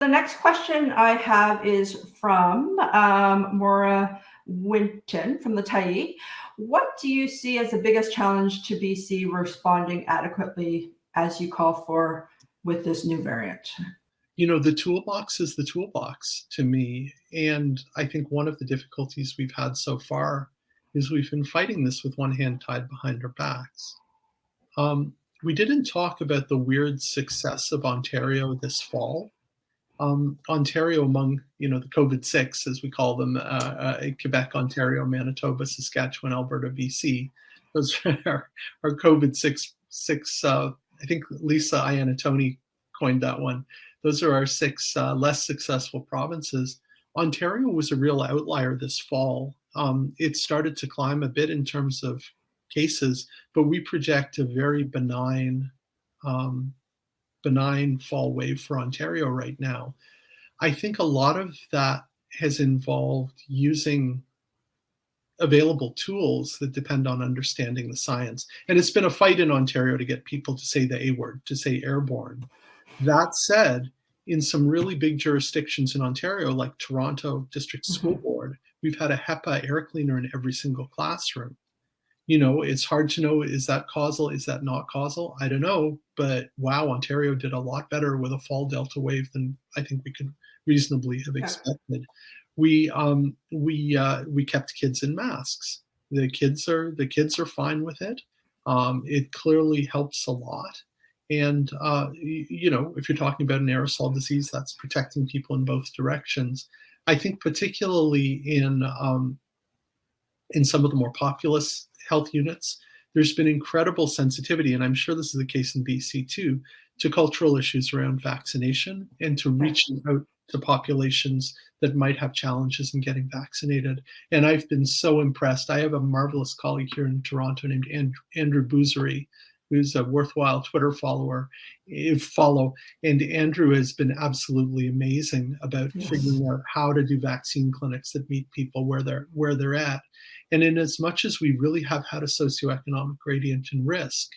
The next question I have is from Moira Wyton from the Tyee. What do you see as the biggest challenge to BC responding adequately, as you call for, with this new variant? The toolbox is the toolbox to me. And I think one of the difficulties we've had so far is we've been fighting this with one hand tied behind our backs. We didn't talk about the weird success of Ontario this fall. Ontario among, the COVID-6, as we call them, Quebec, Ontario, Manitoba, Saskatchewan, Alberta, BC. Those are our COVID-6, I think Lisa Iannatoni coined that one. Those are our 6 less successful provinces. Ontario was a real outlier this fall. It started to climb a bit in terms of cases, but we project a very benign fall wave for Ontario right now. I think a lot of that has involved using available tools that depend on understanding the science. And it's been a fight in Ontario to get people to say the A word, to say airborne. That said, in some really big jurisdictions in Ontario, like Toronto District School Board, we've had a HEPA air cleaner in every single classroom. It's hard to know, is that causal? Is that not causal? I don't know, but wow, Ontario did a lot better with a fall Delta wave than I think we could reasonably have expected. We kept kids in masks. The kids are fine with it. It clearly helps a lot. And if you're talking about an aerosol disease, that's protecting people in both directions. I think particularly in some of the more populous health units, there's been incredible sensitivity, and I'm sure this is the case in BC too, to cultural issues around vaccination and to reaching out to populations that might have challenges in getting vaccinated. And I've been so impressed. I have a marvelous colleague here in Toronto named Andrew Boozery, who's a worthwhile Twitter follow. And Andrew has been absolutely amazing about figuring out how to do vaccine clinics that meet people where they're at. And in as much as we really have had a socioeconomic gradient in risk,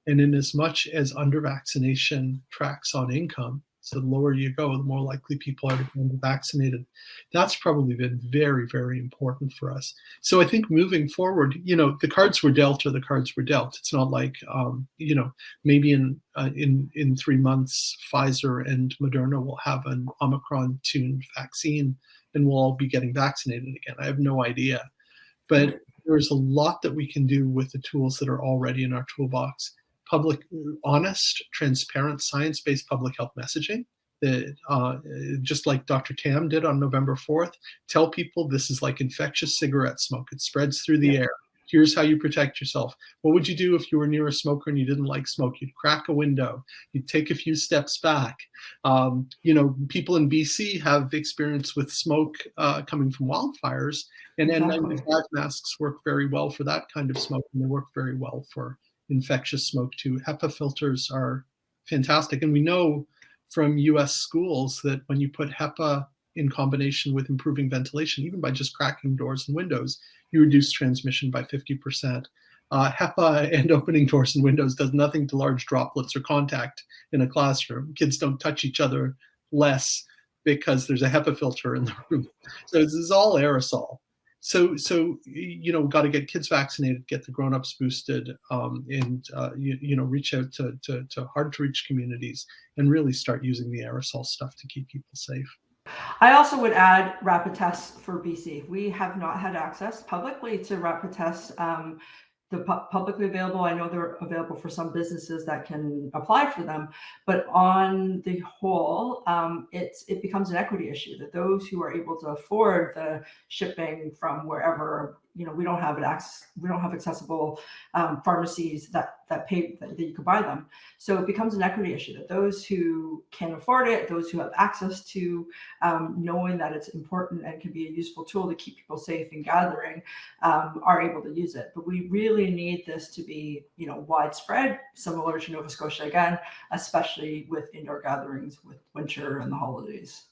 and in as much as under-vaccination tracks on income, so the lower you go, the more likely people are to be vaccinated. That's probably been very, very important for us. So I think moving forward, the cards were dealt or the cards were dealt. It's not like, maybe in 3 months, Pfizer and Moderna will have an Omicron-tuned vaccine and we'll all be getting vaccinated again. I have no idea. But there's a lot that we can do with the tools that are already in our toolbox. Honest, transparent, science-based public health messaging that, just like Dr. Tam did on November 4th, tell people this is like infectious cigarette smoke. It spreads through the air. Here's how you protect yourself. What would you do if you were near a smoker and you didn't like smoke? You'd crack a window. You'd take a few steps back. People in BC have experience with smoke coming from wildfires, and N95 masks work very well for that kind of smoke, and they work very well for infectious smoke too. HEPA filters are fantastic. And we know from US schools that when you put HEPA in combination with improving ventilation, even by just cracking doors and windows, you reduce transmission by 50%. HEPA and opening doors and windows does nothing to large droplets or contact in a classroom. Kids don't touch each other less because there's a HEPA filter in the room. So this is all aerosol. So got to get kids vaccinated, get the grown-ups boosted, and reach out to hard-to-reach communities and really start using the aerosol stuff to keep people safe. I also would add rapid tests for BC. We have not had access publicly to rapid tests. They're publicly available. I know they're available for some businesses that can apply for them, but on the whole, it becomes an equity issue that those who are able to afford the shipping from wherever, we don't have accessible pharmacies that pay that you could buy them. So it becomes an equity issue that those who can afford it, those who have access to knowing that it's important and can be a useful tool to keep people safe and gathering, are able to use it. But we really need this to be, widespread, similar to Nova Scotia again, especially with indoor gatherings with winter and the holidays.